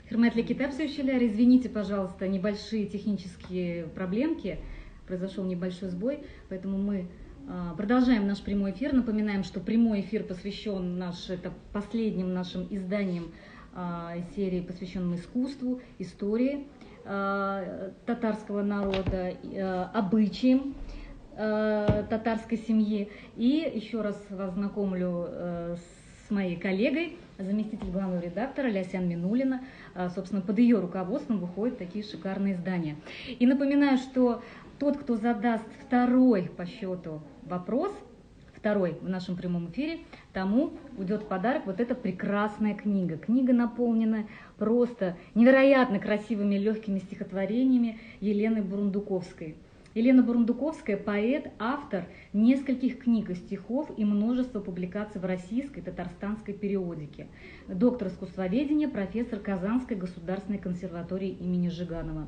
Херметли китап сеущеляр, извините, пожалуйста, небольшие технические проблемки, произошел небольшой сбой, поэтому мы продолжаем наш прямой эфир. Напоминаем, что прямой эфир посвящен это последним нашим изданием серии, посвященным искусству, истории татарского народа, обычаям татарской семьи. И еще раз вас знакомлю с моей коллегой, заместитель главного редактора Лясян Минуллина. Собственно, под ее руководством выходят такие шикарные издания. И напоминаю, что тот, кто задаст второй по счету вопрос, второй в нашем прямом эфире, тому уйдет в подарок вот эта прекрасная книга. Книга наполнена просто невероятно красивыми легкими стихотворениями Елены Бурундуковской. Елена Бурундуковская – поэт, автор нескольких книг и стихов и множества публикаций в российской и татарстанской периодике. Доктор искусствоведения, профессор Казанской государственной консерватории имени Жиганова.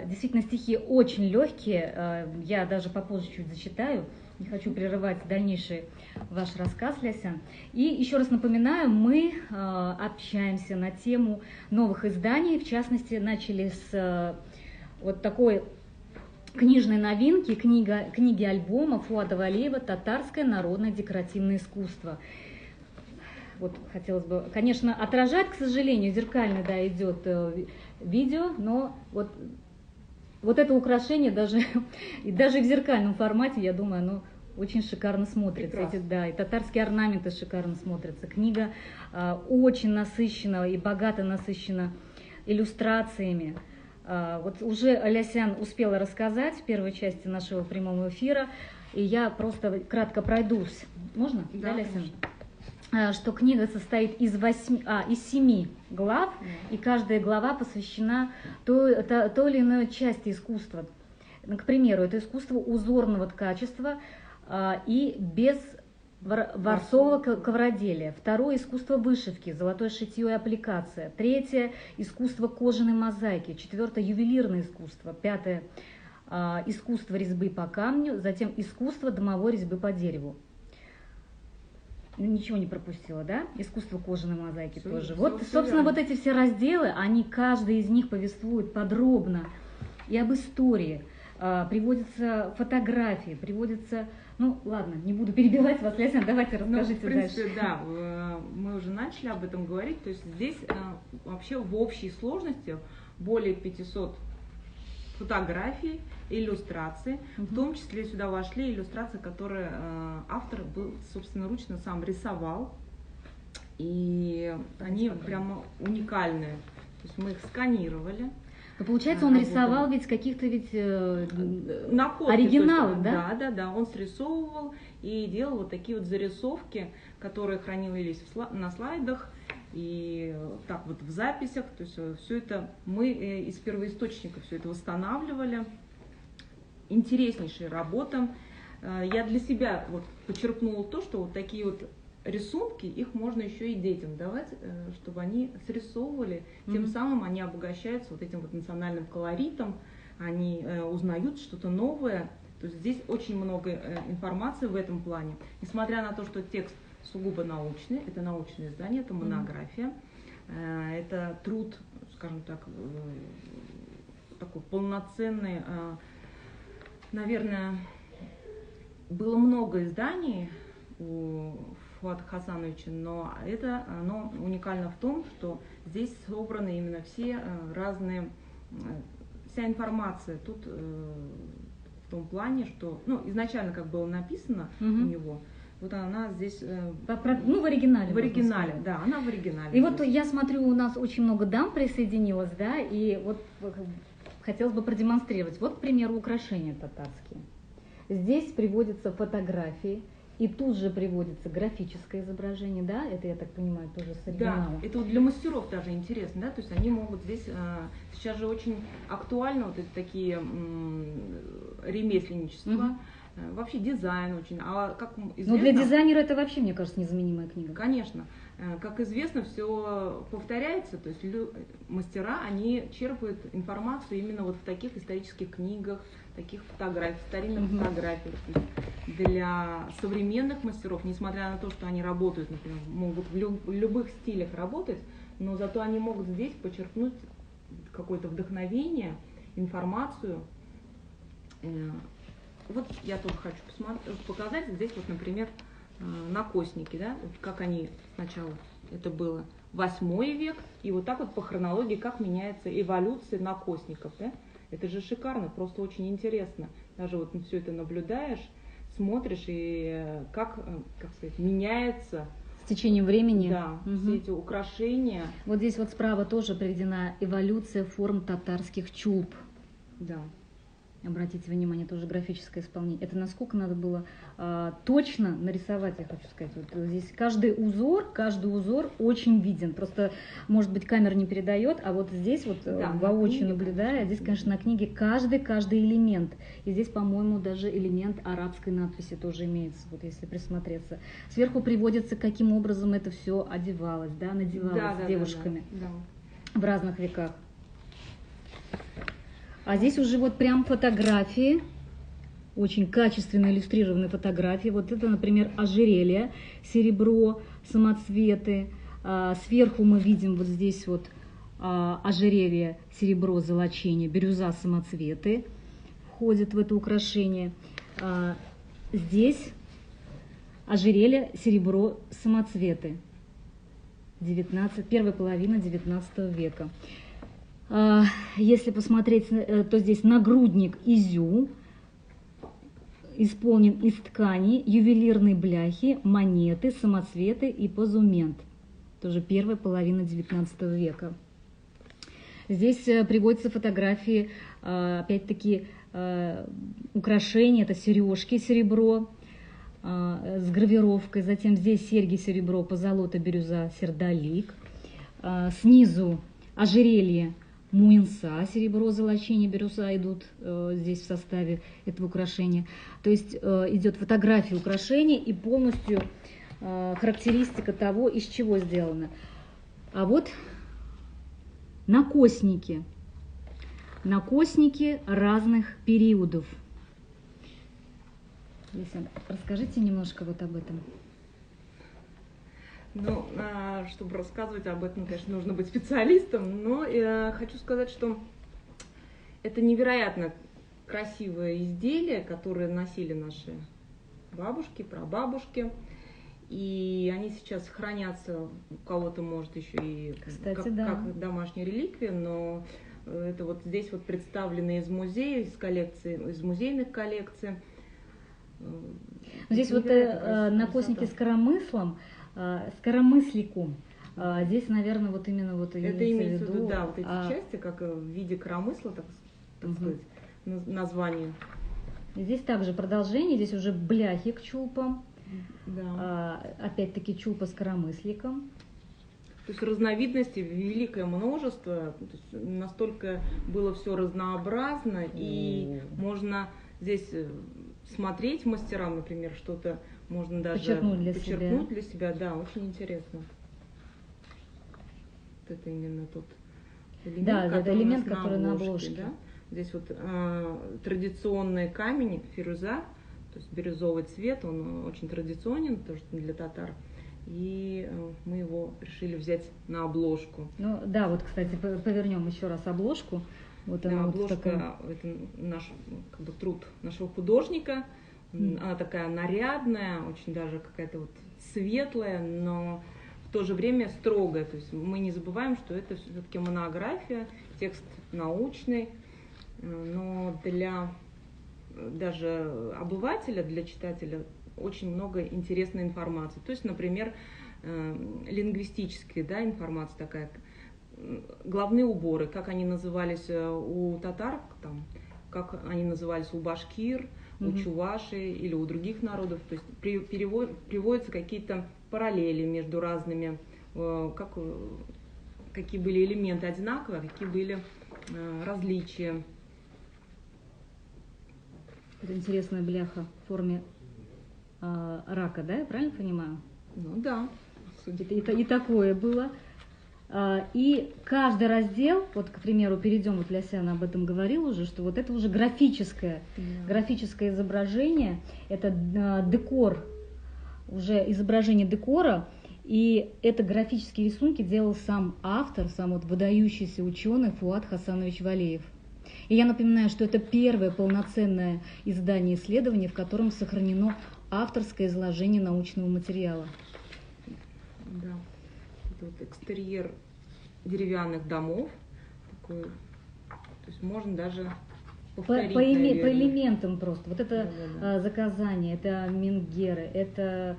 Действительно, стихи очень легкие, я даже попозже чуть зачитаю, не хочу прерывать дальнейший ваш рассказ, Лясян. И еще раз напоминаю, мы общаемся на тему новых изданий, в частности, начали с вот такой книжной новинки, книги альбома Фуада Валеева «Татарское народное декоративное искусство». Вот хотелось бы, конечно, отражать, к сожалению, зеркально, да, идет видео, но вот это украшение даже в зеркальном формате, я думаю, оно очень шикарно смотрится. Да, и татарские орнаменты шикарно смотрятся. Книга очень насыщена и богато насыщена иллюстрациями. Вот уже Лясян успела рассказать в первой части нашего прямого эфира, и я просто кратко пройдусь. Можно? Да, Лясян? Что книга состоит из 7 глав, и каждая глава посвящена той или иной части искусства. К примеру, это искусство узорного ткачества и без ворсового ковроделия. Второе — искусство вышивки, золотое шитье и аппликация. Третье — искусство кожаной мозаики. Четвертое — ювелирное искусство. Пятое — искусство резьбы по камню. Затем искусство домовой резьбы по дереву. Ничего не пропустила, да? Искусство кожаной мозаики тоже. Вот, собственно, вот эти все разделы, они, каждый из них повествует подробно и об истории. Приводятся фотографии, приводятся... Ну, ладно, не буду перебивать вас, Лясян, давайте расскажите в принципе, дальше. Да, мы уже начали об этом говорить. То есть здесь вообще в общей сложности более 500 фотографий, иллюстраций. В том числе сюда вошли иллюстрации, которые автор был собственноручно сам рисовал. И они прямо уникальные. То есть мы их сканировали. Но получается, он рисовал ведь каких-то оригиналов, да? Да, он срисовывал и делал вот такие вот зарисовки, которые хранились на слайдах и так вот в записях. То есть все это мы из первоисточника все это восстанавливали. Интереснейшая работа. Я для себя вот почерпнула то, что вот такие вот рисунки, их можно еще и детям давать, чтобы они срисовывали, тем самым они обогащаются вот этим вот национальным колоритом, они узнают что-то новое. То есть здесь очень много информации в этом плане. Несмотря на то, что текст сугубо научный, это научное издание, это монография, это труд, скажем так, такой полноценный. Наверное, было много изданий у Фуада Хасановича, но оно уникально в том, что здесь собраны именно все разные, вся информация тут в том плане, что, ну, изначально как было написано у него, вот она здесь... в оригинале. В оригинале, да, она в оригинале. И вот я смотрю, у нас очень много дам присоединилось, да, и вот хотелось бы продемонстрировать. Вот, к примеру, украшения татарские. Здесь приводятся фотографии, и тут же приводится графическое изображение, да, это, я так понимаю, тоже с оригинала. Да, это вот для мастеров даже интересно, да, то есть они могут здесь, сейчас же очень актуально вот эти такие ремесленничества, вообще дизайн очень, а как известно... Но для дизайнера это вообще, мне кажется, незаменимая книга. Конечно, как известно, все повторяется, то есть мастера, они черпают информацию именно вот в таких исторических книгах, таких фотографий, старинных фотографиях. Для современных мастеров, несмотря на то, что они работают, например, могут в любых стилях работать, но зато они могут здесь подчеркнуть какое-то вдохновение, информацию. Вот я тоже хочу показать здесь, вот, например, накосники, да, вот как они сначала, это было 8 век, и вот так вот по хронологии, как меняется эволюция накосников, да. Это же шикарно, просто очень интересно. Даже вот все это наблюдаешь, смотришь, и как сказать, меняется с течением времени. Да, все эти украшения. Вот здесь вот справа тоже приведена эволюция форм татарских чулп. Да. Обратите внимание, тоже графическое исполнение. Это насколько надо было точно нарисовать, я хочу сказать. Вот здесь каждый узор очень виден. Просто, может быть, камера не передает, а вот здесь вот да, воочию наблюдая, здесь, конечно, на книге каждый элемент. И здесь, по-моему, даже элемент арабской надписи тоже имеется, вот если присмотреться. Сверху приводится, каким образом это все одевалось, да, надевалось девушками в разных веках. А здесь уже вот прям фотографии, очень качественно иллюстрированные фотографии. Вот это, например, ожерелье, серебро, самоцветы. Сверху мы видим вот здесь вот ожерелье, серебро, золочение, бирюза, самоцветы входят в это украшение. Здесь ожерелье, серебро, самоцветы. Первая половина 19 века. Если посмотреть, то здесь нагрудник изю, исполнен из ткани, ювелирной бляхи, монеты, самоцветы и позумент. Тоже первая половина 19 века. Здесь приводятся фотографии, опять-таки, украшения, это сережки, серебро с гравировкой, затем здесь серьги, серебро, позолота, бирюза, сердолик. Снизу ожерелье, муинса, серебро, золочение, бирюза идут здесь в составе этого украшения. То есть идет фотография украшения и полностью характеристика того, из чего сделано. А вот накосники. Накосники разных периодов. Расскажите немножко вот об этом. Ну, чтобы рассказывать об этом, конечно, нужно быть специалистом, но хочу сказать, что это невероятно красивое изделие, которое носили наши бабушки, прабабушки, и они сейчас хранятся, у кого-то, может, еще и кстати, как домашняя реликвия, но это вот здесь вот представлены из музея, из коллекции, из музейных коллекций. Здесь вот накосники с коромыслом, с коромысликом. Здесь, наверное, вот именно вот это имеется в виду, да, вот эти части, как в виде коромысла, так сказать, название. Здесь также продолжение, здесь уже бляхи к чулпам, да. Опять-таки чулпа с коромысликом. То есть разновидностей великое множество, то есть настолько было все разнообразно, и можно здесь смотреть мастерам, например, что-то можно даже подчеркнуть для себя. Да, очень интересно. Вот это именно тот элемент, это элемент, который на обложке. Да? Здесь вот традиционный камень фируза, то есть бирюзовый цвет, он очень традиционен тоже для татар. И мы его решили взять на обложку. Ну да, вот, кстати, повернем еще раз обложку. Вот да, обложка вот это наш труд нашего художника. Она такая нарядная, очень даже какая-то вот светлая, но в то же время строгая. То есть мы не забываем, что это все-таки монография, текст научный, но для даже обывателя, для читателя очень много интересной информации. То есть, например, лингвистическая, да, информация такая, головные уборы, как они назывались у татар, там, как они назывались у башкир, у чувашей или у других народов. То есть приводятся какие-то параллели между разными, какие были элементы одинаковые, а какие были различия. Это интересная бляха в форме рака, да, я правильно понимаю? Ну да. И такое было. И каждый раздел, вот, к примеру, перейдем, вот Лясян об этом говорил уже, что вот это уже графическое изображение, это декор, уже изображение декора, И это графические рисунки делал сам автор, сам вот выдающийся ученый Фуад Хасанович Валеев. И я напоминаю, что это первое полноценное издание исследований, в котором сохранено авторское изложение научного материала. Да. Это вот экстерьер деревянных домов. Такой, то есть можно даже повторить, По элементам просто. Вот это да. заказание, это менгеры, это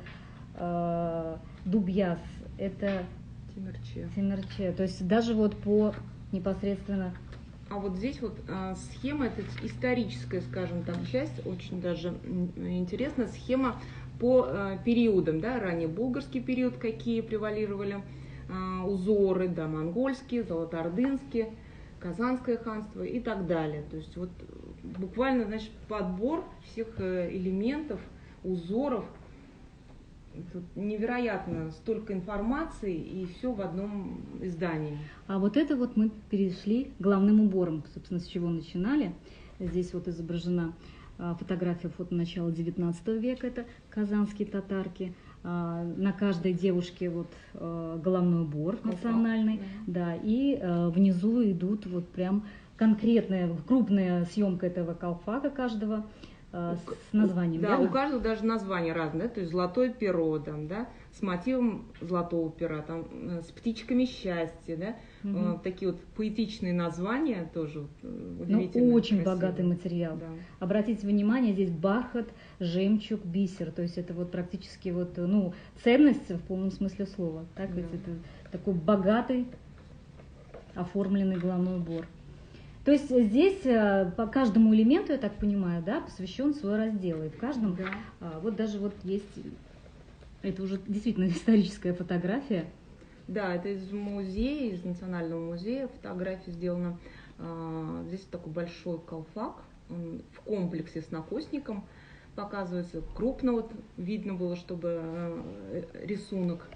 дубьяс, это темирче. То есть даже вот по непосредственно... А вот здесь вот схема, это историческая, скажем так, часть, очень даже интересная схема по периодам, да, ранее булгарский период, какие превалировали узоры, да, монгольские, золотоордынские, Казанское ханство и так далее. То есть вот буквально, значит, подбор всех элементов, узоров. Тут невероятно столько информации и все в одном издании. А вот это вот мы перешли к главным уборам, собственно, с чего начинали. Здесь вот изображена фотография фото начала 19 века, это казанские татарки. На каждой девушке вот головной убор национальный, да, и внизу идут вот прям конкретная, крупная съемка этого колфака каждого с названием. Да, верно? У каждого даже название разное, да? То есть золотое перо, там, да, с мотивом золотого пера, там, с птичками счастья, да, такие вот поэтичные названия тоже удивительно. Ну, очень красивые. Богатый материал. Да. Обратите внимание, здесь бархат, жемчуг, бисер, то есть это вот практически вот, ну, ценность в полном смысле слова, так Да. ведь это такой богатый оформленный головной убор. То есть здесь по каждому элементу, я так понимаю, да, посвящен свой раздел, и в каждом, вот даже вот есть, это уже действительно историческая фотография. Да, это из музея, из Национального музея фотография сделана. Здесь такой большой колфак, он в комплексе с накосником показывается. Крупно вот видно было, чтобы рисунок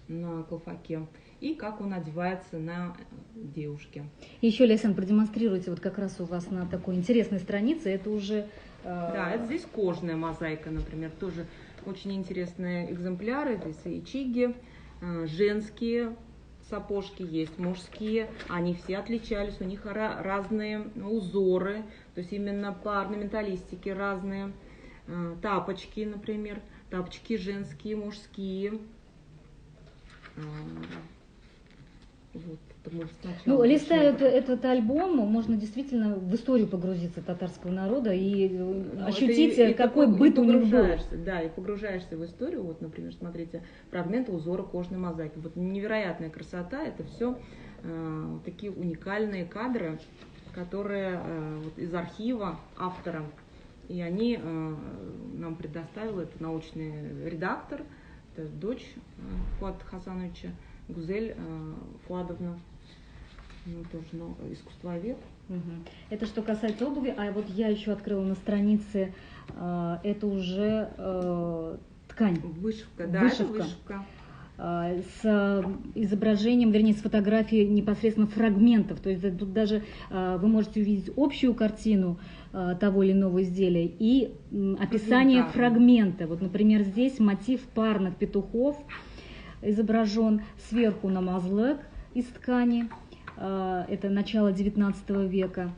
на колфаке. И как он одевается на девушке. Еще, Лейсан, продемонстрируйте, вот как раз у вас на такой интересной странице, это уже... Да, это здесь кожная мозаика, например, тоже очень интересные экземпляры. Здесь и чиги, женские сапожки есть, мужские, они все отличались, у них разные узоры, то есть именно по орнаменталистике разные. Тапочки, например, тапочки женские, мужские. Вот, ну, листая этот альбом, можно действительно в историю погрузиться татарского народа и ощутить, какой быт у них был. Да, и погружаешься в историю. Вот, например, смотрите, фрагменты узора кожной мозаики. Вот невероятная красота, это все такие уникальные кадры, которые вот, из архива автора. И они нам предоставил, это научный редактор, это дочь Фуада Хасановича, Гузель Фуадовна, тоже искусствовед. Это что касается обуви, а вот я еще открыла на странице, это уже ткань. Вышивка, да, вышивка. это вышивка. С изображением, вернее, с фотографией непосредственно фрагментов. То есть тут даже вы можете увидеть общую картину того или иного изделия и описание фрагмента. Вот, например, здесь мотив парных петухов изображен, сверху намазлык из ткани, это начало 19 века.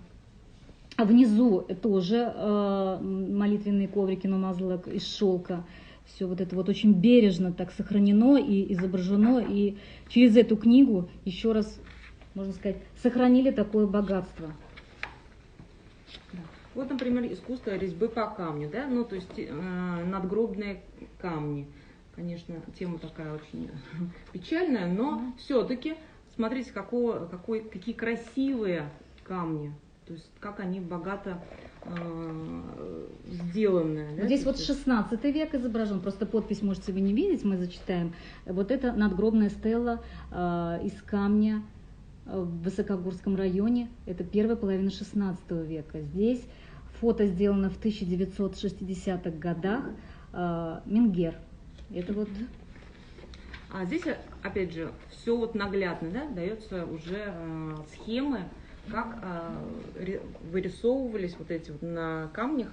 А внизу тоже молитвенные коврики намазлык из шелка. Все вот это вот очень бережно так сохранено и изображено. И через эту книгу, еще раз, можно сказать, сохранили такое богатство. Вот, например, искусство резьбы по камню, да, ну, то есть надгробные камни. Конечно, тема такая очень печальная, но все-таки смотрите, какие красивые камни, то есть как они богато сделаны. Да? Здесь вот 16 век изображен, просто подпись можете вы не видеть, мы зачитаем. Вот это надгробная стела из камня в Высокогорском районе, это первая половина 16 века. Здесь фото сделано в 1960-х годах, Менгер. Это вот. А здесь, опять же, все вот наглядно, да, дается уже схемы, как вырисовывались вот эти вот на камнях,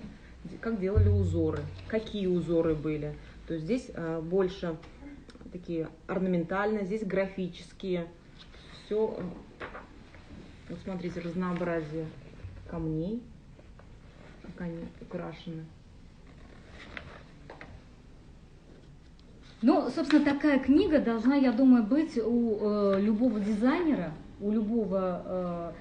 как делали узоры, какие узоры были. То есть здесь больше такие орнаментальные, здесь графические. Все, вот смотрите, разнообразие камней, как они украшены. Ну, собственно, такая книга должна, я думаю, быть у любого дизайнера, у любого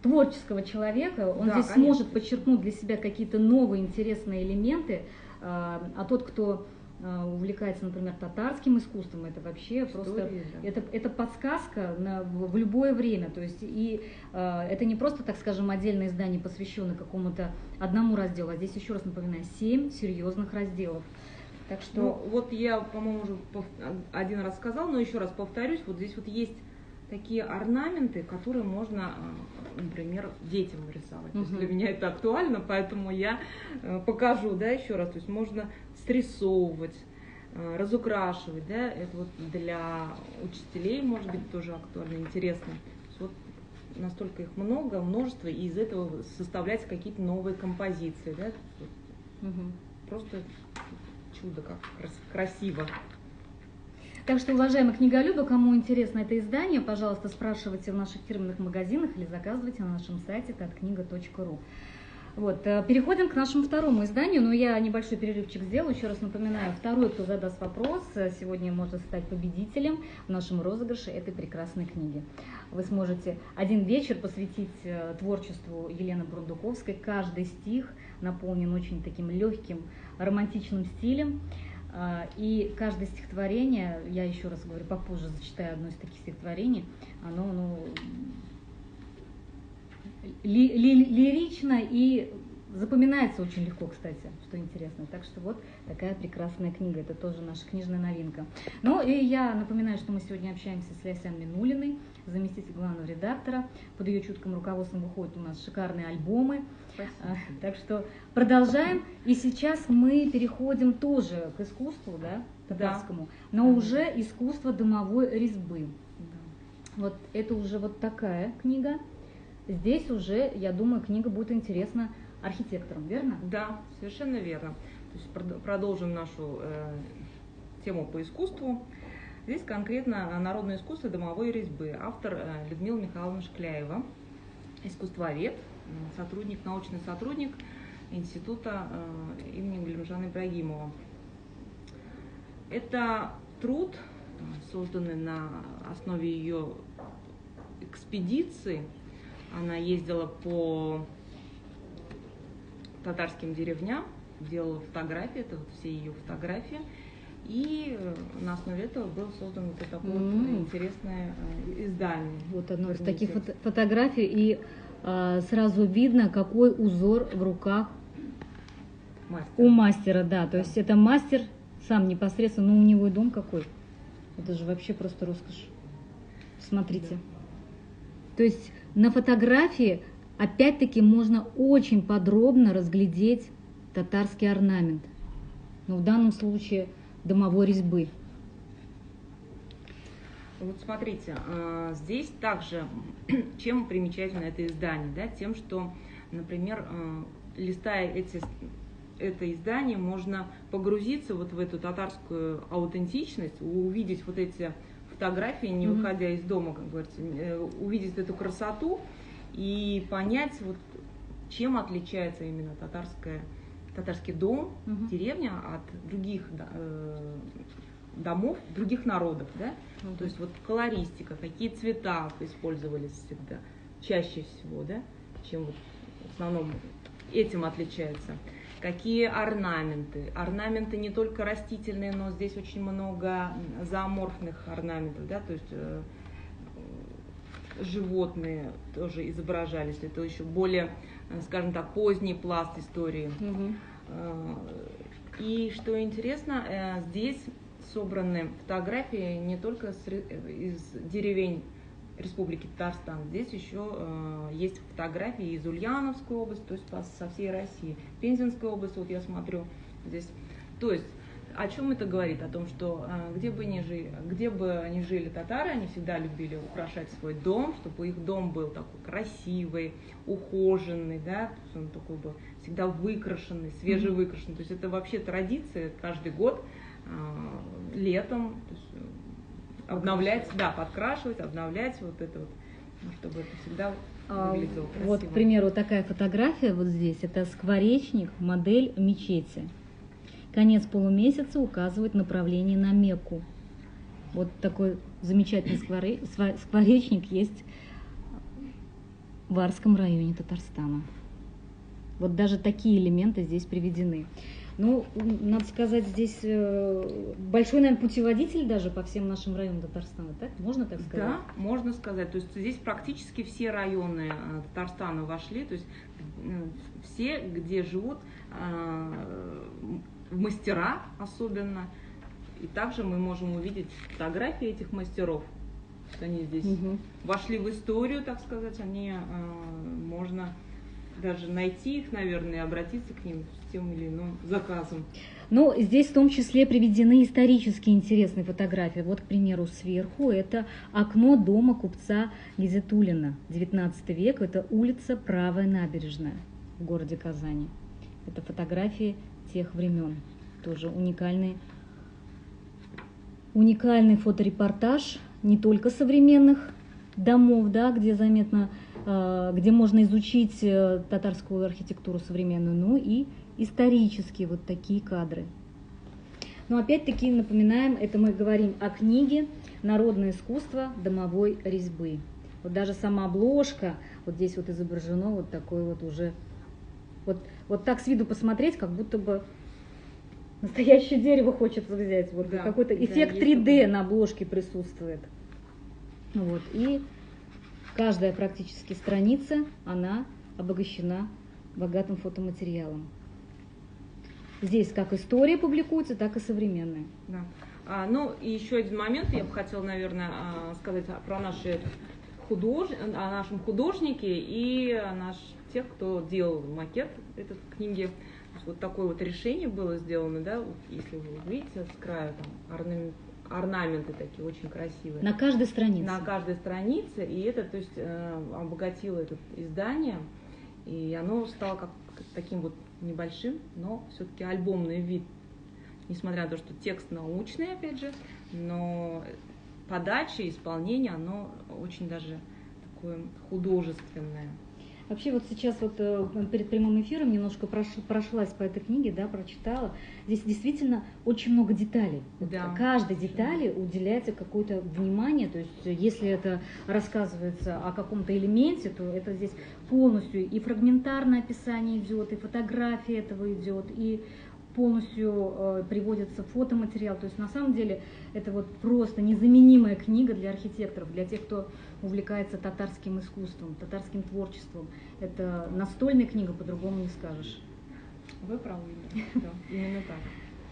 творческого человека. Он Да, здесь конечно. сможет подчеркнуть для себя какие-то новые интересные элементы. А тот, кто увлекается, например, татарским искусством, это вообще просто да. это подсказка в любое время. То есть это не просто, так скажем, отдельное издание, посвященное какому-то одному разделу, а здесь, еще раз напоминаю, 7 серьезных разделов. Так что... Ну, вот я, по-моему, уже один раз сказала, но еще раз повторюсь, вот здесь вот есть такие орнаменты, которые можно, например, детям рисовать. То есть для меня это актуально, поэтому я покажу, да, еще раз. То есть можно срисовывать, разукрашивать, да, это вот для учителей, может быть, тоже актуально, интересно. Вот настолько их много, множество, и из этого составляются какие-то новые композиции, да. Просто чудо, как красиво. Так что, уважаемые книголюбы, кому интересно это издание, пожалуйста, спрашивайте в наших фирменных магазинах или заказывайте на нашем сайте tatkniga.ru. Вот, переходим к нашему второму изданию, но я небольшой перерывчик сделаю. Еще раз напоминаю, второй, кто задаст вопрос, сегодня может стать победителем в нашем розыгрыше этой прекрасной книги. Вы сможете один вечер посвятить творчеству Елены Брундуковской. Каждый стих наполнен очень таким легким, романтичным стилем. И каждое стихотворение, я еще раз говорю, попозже зачитаю одно из таких стихотворений, оно лирично и запоминается очень легко, кстати, что интересно. Так что вот такая прекрасная книга, это тоже наша книжная новинка. Ну и я напоминаю, что мы сегодня общаемся с Ляйсян Минулиной, заместитель главного редактора. Под ее чутким руководством выходят у нас шикарные альбомы. Так что продолжаем. И сейчас мы переходим тоже к искусству, да, татарскому, но уже искусство домовой резьбы. Вот это уже вот такая книга. Здесь уже, я думаю, книга будет интересна архитекторам, верно? Да, совершенно верно. То есть продолжим нашу тему по искусству. Здесь конкретно народное искусство домовой резьбы. Автор Людмила Михайловна Шкляева, искусствовед, сотрудник, научный сотрудник института имени Галимжана Ибрагимова. Это труд, созданный на основе ее экспедиции. Она ездила по татарским деревням, делала фотографии, это вот все ее фотографии. И на основе этого было создано вот такое вот интересное издание. Вот одно из таких фотографий, и сразу видно, какой узор в руках у мастера, да. То есть это мастер сам непосредственно, но у него и дом какой. Это же вообще просто роскошь. Смотрите. Да. То есть на фотографии опять-таки можно очень подробно разглядеть татарский орнамент. Но в данном случае домовой резьбы. Вот смотрите, здесь также, чем примечательно это издание, да, тем, что, например, листая это издание, можно погрузиться вот в эту татарскую аутентичность, увидеть вот эти фотографии, не выходя из дома, как говорится, увидеть эту красоту и понять, вот, чем отличается именно татарский дом, деревня от других домов, других народов, да? То есть вот колористика, какие цвета использовались всегда, чаще всего, да, чем вот в основном этим отличается. Какие орнаменты. Орнаменты не только растительные, но здесь очень много зооморфных орнаментов, да, то есть животные тоже изображались. Это еще более, скажем так, поздний пласт истории. И что интересно, здесь собраны фотографии не только из деревень Республики Татарстан, здесь еще есть фотографии из Ульяновской области, то есть со всей России. Пензенская область, вот я смотрю здесь. То есть о чем это говорит? О том, что где бы ни жили татары, они всегда любили украшать свой дом, чтобы их дом был такой красивый, ухоженный, да, то есть он такой был всегда выкрашенный, свежевыкрашенный. То есть это вообще традиция каждый год летом, то есть обновлять, да, подкрашивать, обновлять вот это вот, чтобы это всегда выглядело красиво. Вот, к примеру, такая фотография вот здесь, это скворечник, модель мечети. Конец полумесяца указывает направление на Мекку. Вот такой замечательный скворечник есть в Арском районе Татарстана. Вот даже такие элементы здесь приведены. Ну, надо сказать, здесь большой, наверное, путеводитель даже по всем нашим районам Татарстана, так? Можно так сказать? Да, можно сказать. То есть здесь практически все районы Татарстана вошли, то есть все, где живут мастера особенно. И также мы можем увидеть фотографии этих мастеров. Они здесь вошли в историю, так сказать, они можно даже найти их, наверное, и обратиться к ним с тем или иным заказом. Ну, здесь в том числе приведены исторически интересные фотографии. Вот, к примеру, сверху это окно дома купца Гизетуллина, 19 век, это улица Правая набережная в городе Казани. Это фотографии тех времен, тоже уникальный фоторепортаж не только современных домов, да, где заметно, где можно изучить татарскую архитектуру современную, но и исторические вот такие кадры. Но опять-таки напоминаем, это мы говорим о книге «Народное искусство домовой резьбы». Вот даже сама обложка, вот здесь вот изображено вот такое вот уже, вот так с виду посмотреть, как будто бы настоящее дерево хочется взять. Вот да, какой-то эффект 3D на обложке присутствует. Вот. И каждая практически страница, она обогащена богатым фотоматериалом. Здесь как история публикуется, так и современная. Да. Ну и еще один момент, я бы хотела, наверное, сказать про наши о нашем художнике и тех, кто делал макет этой книги. Вот такое вот решение было сделано, да, вот если вы видите с края там орнаменты такие очень красивые. На каждой странице. На каждой странице, и это, то есть, обогатило это издание, и оно стало как таким вот небольшим, но все-таки альбомный вид, несмотря на то, что текст научный, опять же, но подача, исполнение, оно очень даже такое художественное. Вообще вот сейчас вот перед прямым эфиром немножко прошлась по этой книге, да, прочитала. Здесь действительно очень много деталей. Да. Каждой детали уделяется какое-то внимание. То есть если это рассказывается о каком-то элементе, то это здесь полностью и фрагментарное описание идет, и фотография этого идет, и полностью приводится фотоматериал. То есть на самом деле это вот просто незаменимая книга для архитекторов, для тех, кто увлекается татарским искусством, татарским творчеством. Это настольная книга, по-другому не скажешь. Вы правы, да, именно так.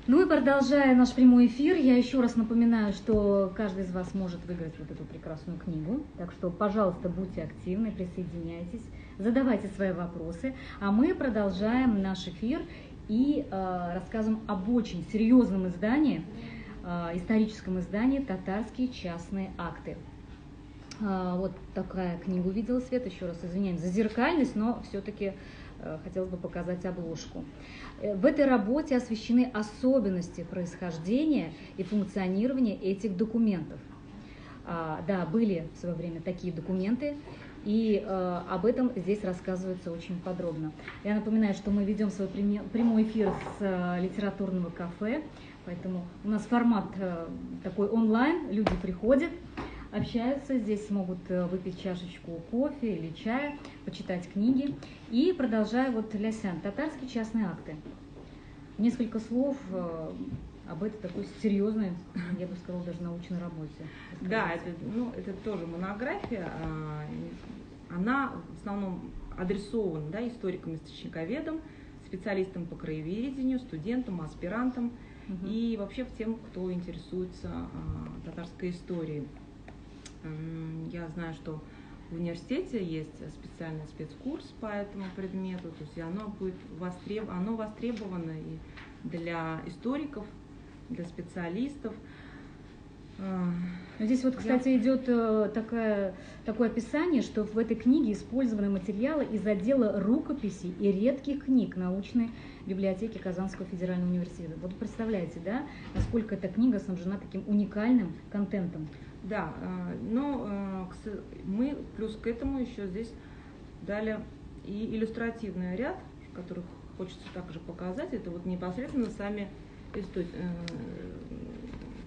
Ну и продолжая наш прямой эфир, я еще раз напоминаю, что каждый из вас может выиграть вот эту прекрасную книгу. Так что, пожалуйста, будьте активны, присоединяйтесь, задавайте свои вопросы. А мы продолжаем наш эфир и рассказываем об очень серьезном издании, историческом издании «Татарские частные акты». Вот такая книга увидела свет. Еще раз извиняюсь за зеркальность, но все-таки хотелось бы показать обложку. В этой работе освещены особенности происхождения и функционирования этих документов. Да, были в свое время такие документы, и об этом здесь рассказывается очень подробно. Я напоминаю, что мы ведем свой прямой эфир с литературного кафе, поэтому у нас формат такой онлайн, люди приходят, общаются, здесь могут выпить чашечку кофе или чая, почитать книги. И продолжаю вот Лясян, татарские частные акты. Несколько слов об этой такой серьезной, я бы сказала, даже научной работе. Да, это тоже монография. Она в основном адресована, да, историкам-источниковедам, специалистам по краеведению, студентам, аспирантам и вообще тем, кто интересуется татарской историей. Я знаю, что в университете есть специальный спецкурс по этому предмету, то есть оно будет востребовано и для историков, для специалистов. Здесь вот, кстати, идет такое описание, что в этой книге использованы материалы из отдела рукописей и редких книг научной библиотеки Казанского федерального университета. Вот представляете, да, насколько эта книга снабжена таким уникальным контентом? Да, но мы плюс к этому еще здесь дали и иллюстративный ряд, который хочется также показать. Это вот непосредственно сами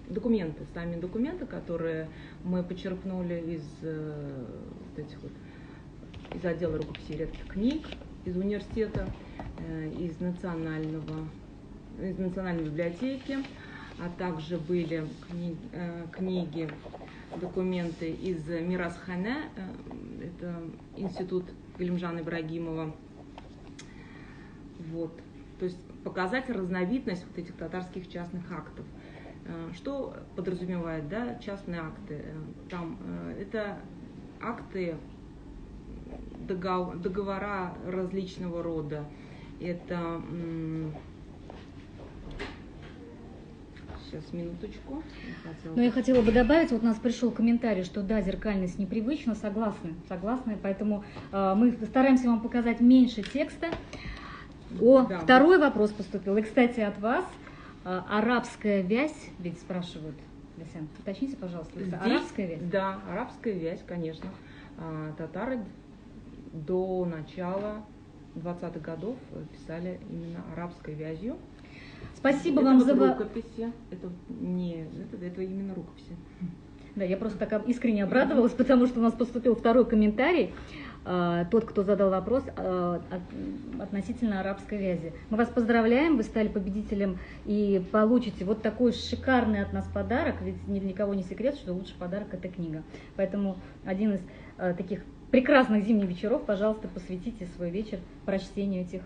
документы, которые мы почерпнули из из отдела рукописей редких книг, из университета, из национальной библиотеки, а также были книги, документы из Мирасхане, это институт Галимжана Ибрагимова. Вот. То есть показать разновидность вот этих татарских частных актов. Что подразумевает, да, частные акты? Там это акты, договора различного рода. Это сейчас, минуточку. Я хотела бы добавить, вот у нас пришел комментарий, что да, зеркальность непривычна, согласны, поэтому мы стараемся вам показать меньше текста. Да. Второй вопрос поступил, и, кстати, от вас. Арабская вязь, ведь спрашивают, Лесян, уточните, пожалуйста, это арабская вязь? Да, арабская вязь, конечно. Татары до начала 20-х годов писали именно арабской вязью. Спасибо это вам вот за рукописи. Это именно рукописи. Да, я просто так искренне обрадовалась, потому что у нас поступил второй комментарий. Тот, кто задал вопрос относительно арабской вязи. Мы вас поздравляем, вы стали победителем и получите вот такой шикарный от нас подарок, ведь ни для кого не секрет, что лучший подарок – это книга. Поэтому один из таких прекрасных зимних вечеров, пожалуйста, посвятите свой вечер прочтению этих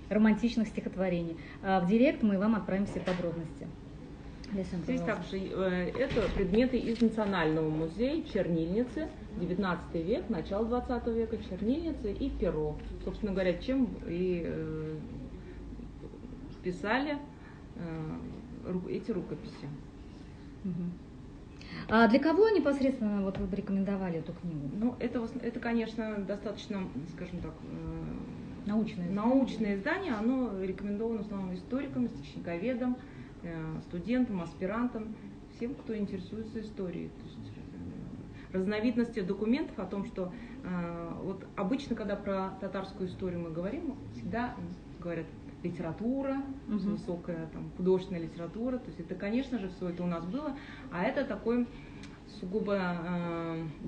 романтичных стихотворений. В директ мы вам отправим все подробности. Здесь также это предметы из Национального музея, чернильницы, 19 век, начало 20 века, чернильницы и перо. Собственно говоря, чем и писали эти рукописи. А для кого непосредственно вот вы бы рекомендовали эту книгу? Ну, это, конечно, достаточно, скажем так, научное издание. Оно рекомендовано в основном историкам, источниковедам, студентам, аспирантам, всем, кто интересуется историей. То есть, разновидности документов о том, что вот обычно, когда про татарскую историю мы говорим, всегда говорят литература, высокая там, художественная литература. То есть это, конечно же, все это у нас было, а это такой сугубо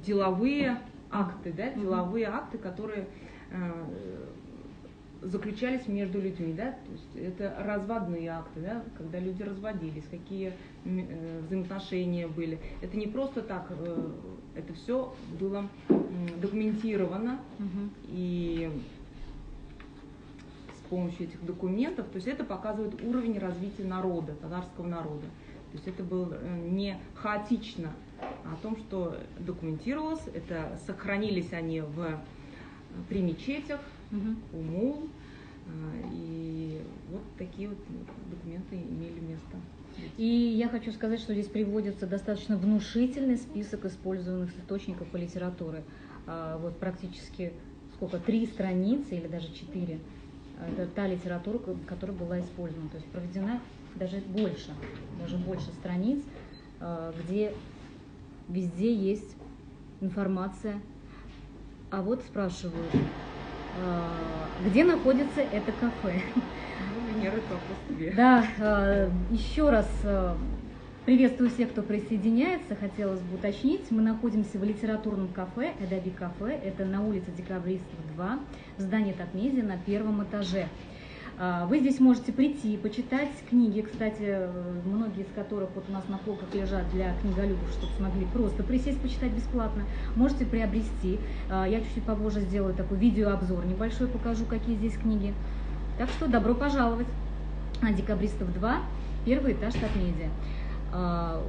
деловые акты, да, деловые акты, которые заключались между людьми, да, то есть это разводные акты, да, когда люди разводились, какие взаимоотношения были. Это не просто так, это все было документировано, и с помощью этих документов, то есть это показывает уровень развития народа, татарского народа. То есть это было не хаотично, а о том, что документировалось, это сохранились они при мечетях, умул, и вот такие вот документы имели место. И я хочу сказать, что здесь приводится достаточно внушительный список использованных источников по литературе. Вот практически 3 страницы или даже 4. Это та литература, которая была использована. То есть проведена даже больше страниц, где везде есть информация. А вот спрашивают, где находится это кафе? Да, еще раз приветствую всех, кто присоединяется. Хотелось бы уточнить, мы находимся в литературном кафе «Эдаби кафе». Это на улице Декабристов, 2, в здании Татмедиа на 1-м этаже. Вы здесь можете прийти, почитать книги, кстати, многие из которых вот у нас на полках лежат для книголюбов, чтобы смогли просто присесть, почитать бесплатно. Можете приобрести. Я чуть-чуть попозже сделаю такой видеообзор небольшой, покажу, какие здесь книги. Так что добро пожаловать на Декабристов 2, 1-й этаж Татмедиа.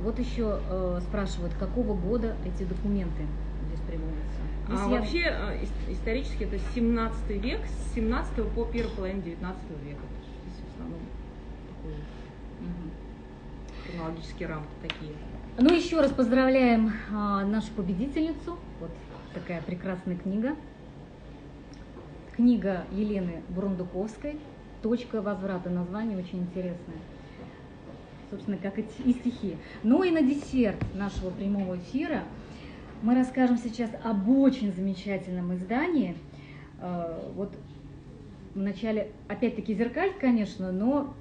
Вот еще спрашивают, какого года эти документы здесь приводятся. Вообще, исторически это 17 век, с 17 по первую половину 19 века. Здесь в основном хронологические рамки такие. Ну, еще раз поздравляем нашу победительницу. Вот такая прекрасная книга. Книга Елены Бурундуковской «Точка возврата». Название очень интересное. Собственно, как и стихи. Ну и на десерт нашего прямого эфира мы расскажем сейчас об очень замечательном издании. Вот вначале, опять-таки, зеркаль, конечно, но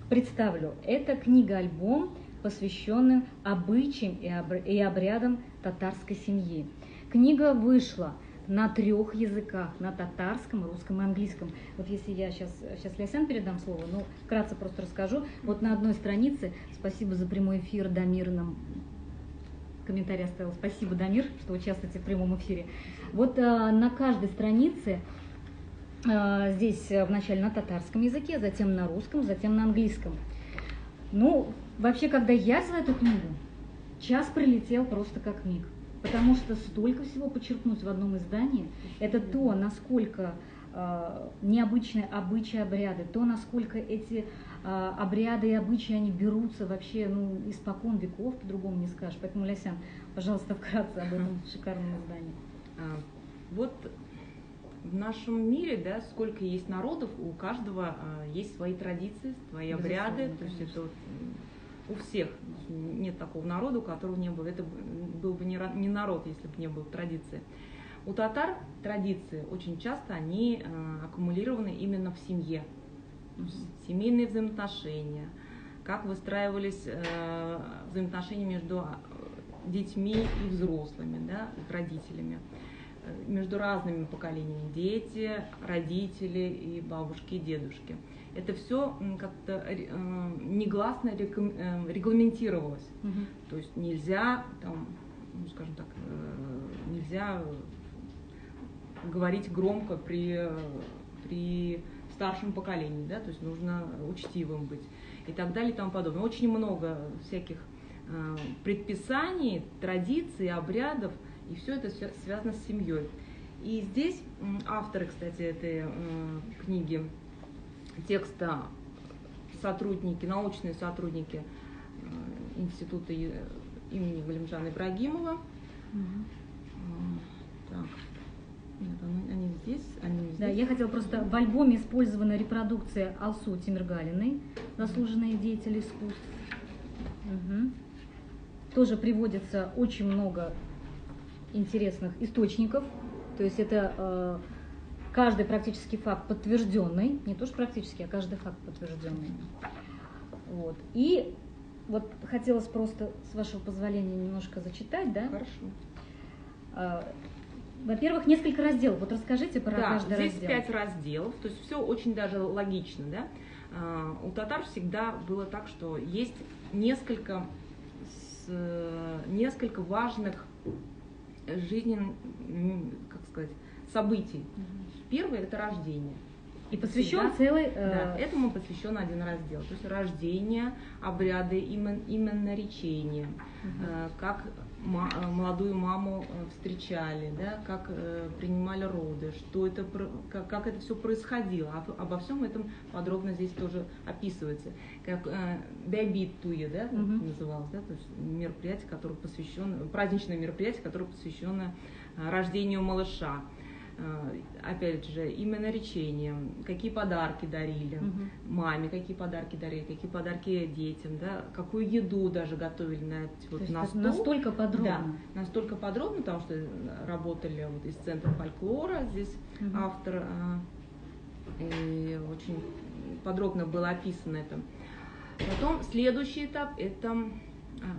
представлю. Это книга-альбом, посвященный обычаям и обрядам татарской семьи. Книга вышла на 3 языках, на татарском, русском и английском. Вот если я сейчас Лясян передам слово, ну, вкратце просто расскажу. Вот на одной странице, спасибо за прямой эфир, Дамир нам комментарий оставил. Спасибо, Дамир, что участвуете в прямом эфире. Вот на каждой странице здесь вначале на татарском языке, затем на русском, затем на английском. Ну, вообще, когда я взяла эту книгу, час пролетел просто как миг. Потому что столько всего подчеркнуть в одном издании. Это то, насколько необычные обычаи, обряды, то, насколько эти обряды и обычаи, они берутся вообще, ну, испокон веков, по-другому не скажешь. Поэтому, Лясян, пожалуйста, вкратце об этом шикарном издании. Вот в нашем мире, да, сколько есть народов, у каждого есть свои традиции, свои обряды. То есть это вот у всех. Нет такого народа, у которого не было. Это был бы не народ, если бы не было традиции. У татар традиции очень часто они аккумулированы именно в семье. Семейные взаимоотношения, как выстраивались взаимоотношения между детьми и взрослыми, да, родителями, между разными поколениями, дети, родители и бабушки и дедушки. Это все как-то негласно регламентировалось. То есть нельзя, там, ну, скажем так, нельзя говорить громко при старшем поколении, да, то есть нужно учтивым быть и так далее и тому подобное. Очень много всяких предписаний, традиций, обрядов, и все это связано с семьей. И здесь авторы, кстати, этой книги, текста, сотрудники, научные сотрудники института имени Галимжана Ибрагимова. Так. Нет, они здесь. Да, я хотела просто, в альбоме использована репродукция Алсу Тимиргалиной, заслуженные деятели искусств. Тоже приводится очень много интересных источников, то есть это каждый практически факт подтвержденный, не то что практически, а каждый факт подтвержденный. Вот. И вот хотелось просто, с вашего позволения, немножко зачитать, да? Хорошо. Во-первых, несколько разделов. Вот расскажите про каждый раздел. Здесь 5 разделов, то есть все очень даже логично, да? У татар всегда было так, что есть несколько важных жизненных, как сказать, событий. Первое — это рождение. И посвящен целый... Да, этому посвящен один раздел. То есть рождение, обряды именоречения, как молодую маму встречали, да, как принимали роды, что это, как это все происходило. Обо всем этом подробно здесь тоже описывается. Как бябитуя, да, называлось, да, то есть мероприятие, которое посвящено, праздничное мероприятие, которое посвящено рождению малыша. Опять же, именоречение, какие подарки дарили маме, какие подарки дарили, какие подарки детям, да, какую еду даже готовили на стол. Настолько подробно. Да, настолько подробно, потому что работали вот из Центра фольклора, здесь автор, и очень подробно было описано это. Потом следующий этап — это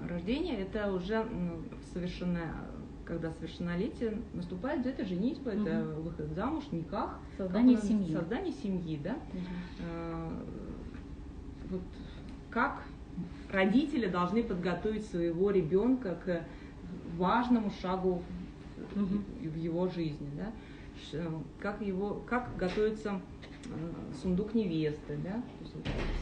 рождение, это уже совершенное. Когда совершеннолетие наступает, это женитьба, это выход замуж, никах, создание семьи. Создание семьи, да. Вот как родители должны подготовить своего ребенка к важному шагу в его жизни, да. Как готовится сундук невесты, да. То есть,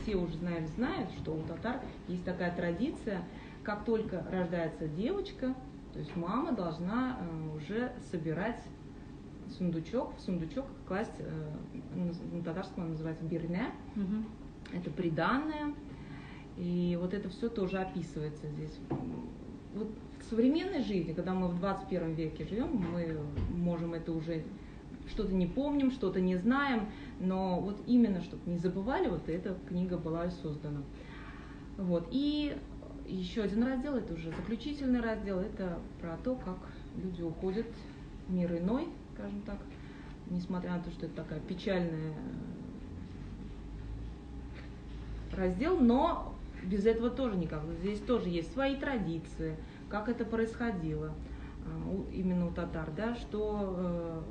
все уже знают, что у татар есть такая традиция, как только рождается девочка, то есть мама должна уже собирать сундучок, в сундучок класть, на татарском он называется бирня, это приданное, И вот это все тоже описывается здесь. Вот в современной жизни, когда мы в 21 веке живем, мы можем это уже что-то не помним, что-то не знаем, но вот именно, чтобы не забывали, вот эта книга была создана. Вот. И еще один раздел, это уже заключительный раздел, это про то, как люди уходят в мир иной, скажем так, несмотря на то, что это такая печальная раздел, но без этого тоже никак. Здесь тоже есть свои традиции, как это происходило именно у татар, да, что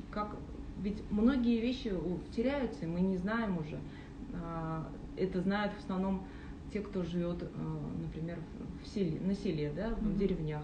как ведь многие вещи теряются, и мы не знаем уже. Это знают в основном те, кто живет, например, в селе, на селе, да, в деревнях.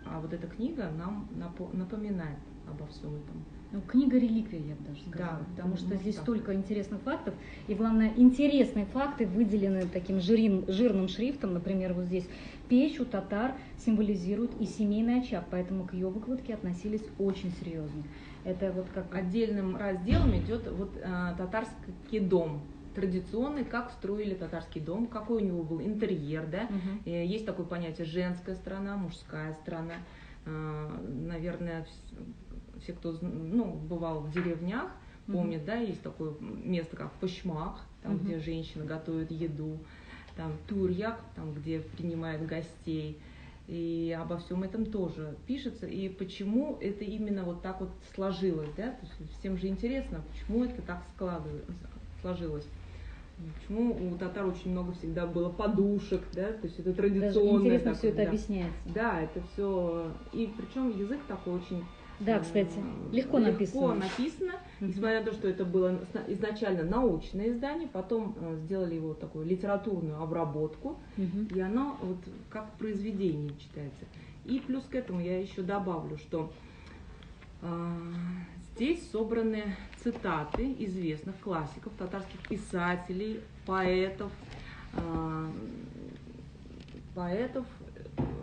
А вот эта книга нам напоминает обо всем этом. Ну, книга реликвий, я бы даже сказала, Да, потому что здесь так. столько интересных фактов, и главное, интересные факты выделены таким жирным шрифтом, например, вот здесь печь у татар символизирует и семейный очаг, поэтому к ее выкладке относились очень серьезно. Это вот как... Отдельным разделом идет вот татарский дом, традиционный, как строили татарский дом, какой у него был интерьер, да, есть такое понятие женская сторона, мужская сторона, наверное, все, кто бывал в деревнях, помнят, да, есть такое место, как Пашмак, там, где женщины готовят еду, там Турьяк, там, где принимают гостей, и обо всем этом тоже пишется, и почему это именно вот так вот сложилось, да, то есть всем же интересно, почему это так сложилось. Почему у татар очень много всегда было подушек, да, то есть это традиционное. Даже интересно такое, все это да. объясняется. Да, это все, и причем язык такой очень... Да, кстати, легко написано. Несмотря на то, что это было изначально научное издание, потом сделали его такую литературную обработку, и оно вот как произведение читается. И плюс к этому я еще добавлю, что здесь собраны цитаты известных классиков, татарских писателей, поэтов,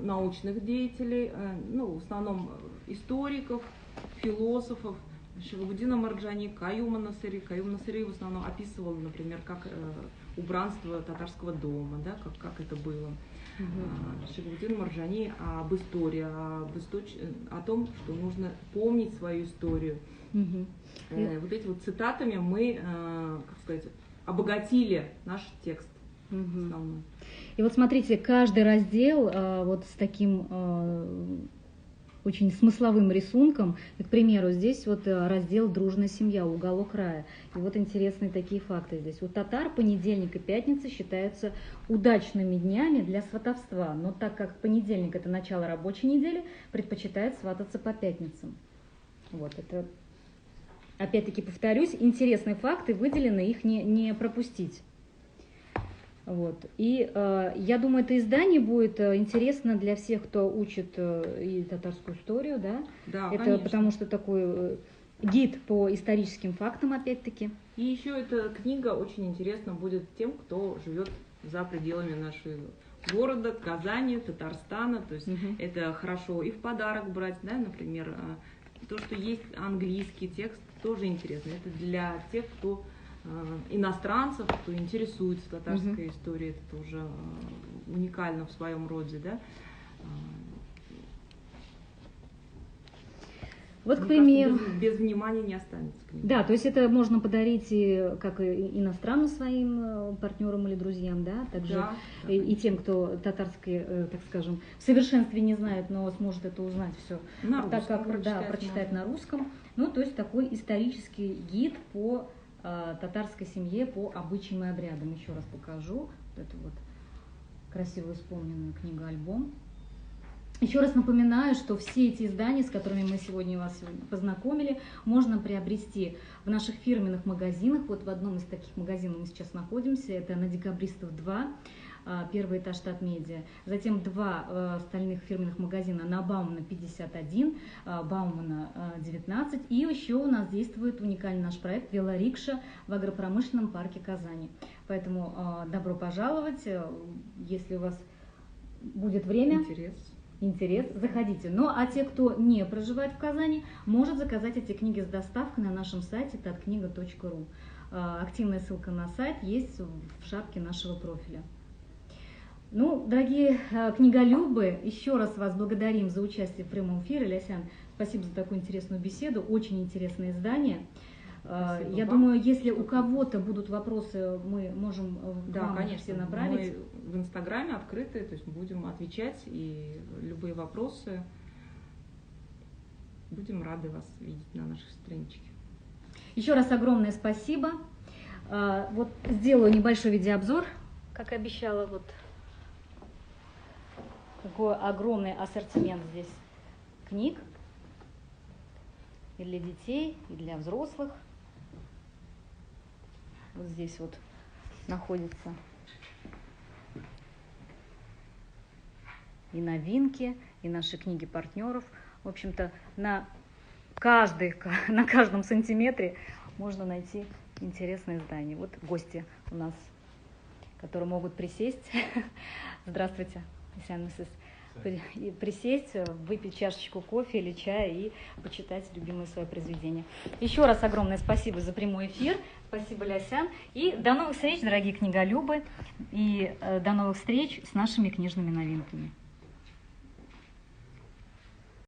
научных деятелей, в основном историков, философов, Шихабуддина Марджани, Каюма Насыри. Каюм Насыри в основном описывал, например, как убранство татарского дома, да, как это было. Шихабуддин Марджани об истории, о том, что нужно помнить свою историю. Вот эти вот цитатами мы, как сказать, обогатили наш текст. Основной. И вот смотрите, каждый раздел вот с таким очень смысловым рисунком. И, к примеру, здесь вот раздел «Дружная семья», уголок рая. И вот интересные такие факты здесь. У татар понедельник и пятница считаются удачными днями для сватовства, но так как понедельник – это начало рабочей недели, предпочитают свататься по пятницам. Вот это, опять-таки повторюсь, интересные факты выделены, их не пропустить. Вот. И я думаю, это издание будет интересно для всех, кто учит и татарскую историю, да? Да, это конечно. Потому что такой гид по историческим фактам, опять-таки. И еще эта книга очень интересна будет тем, кто живет за пределами нашего города, Казани, Татарстана. То есть это хорошо и в подарок брать, да, например, то, что есть английский текст, тоже интересно. Это для тех, кто иностранцев, кто интересуется татарской историей, это тоже уникально в своем роде, да. Вот, к Мне примеру, кажется, без внимания не останется книга. Да, то есть это можно подарить как и иностранным своим партнерам или друзьям, да, также Да, и тем, кто татарский, так скажем, в совершенстве не знает, но сможет это узнать все, так как прочитать на русском. Ну, то есть такой исторический гид по татарской семье, по обычаям и обрядам. Еще раз покажу вот эту вот красиво исполненную книгу-альбом. Еще раз напоминаю, что все эти издания, с которыми мы сегодня вас познакомили, можно приобрести в наших фирменных магазинах. Вот в одном из таких магазинов мы сейчас находимся. Это на Декабристов 2, первый этаж Татмедиа. Затем два остальных фирменных магазина на Баумана 51, Баумана 19. И еще у нас действует уникальный наш проект «Велорикша» в агропромышленном парке Казани. Поэтому добро пожаловать, если у вас будет время. Интерес, заходите. Ну, а те, кто не проживает в Казани, может заказать эти книги с доставкой на нашем сайте tatkniga.ru. активная ссылка на сайт есть в шапке нашего профиля. Ну, дорогие книголюбы, еще раз вас благодарим за участие в прямом эфире. Лясян, спасибо за такую интересную беседу, очень интересное издание. Спасибо Я вам. думаю, если у кого-то будут вопросы, мы можем Да, вам конечно, все направить. мы в Инстаграме открыты, то есть будем отвечать, и любые вопросы будем рады вас видеть на нашей страничке. Еще раз огромное спасибо. Вот сделаю небольшой видеообзор, как и обещала. Вот какой огромный ассортимент здесь книг и для детей, и для взрослых. Вот здесь вот находятся и новинки, и наши книги партнеров. В общем-то, на каждом сантиметре можно найти интересные издания. Вот гости у нас, которые могут присесть. Здравствуйте, Лясян Мисыс. И присесть, выпить чашечку кофе или чая и почитать любимые свои произведения. Еще раз огромное спасибо за прямой эфир. Спасибо, Лясян. И до новых встреч, дорогие книголюбы. И до новых встреч с нашими книжными новинками.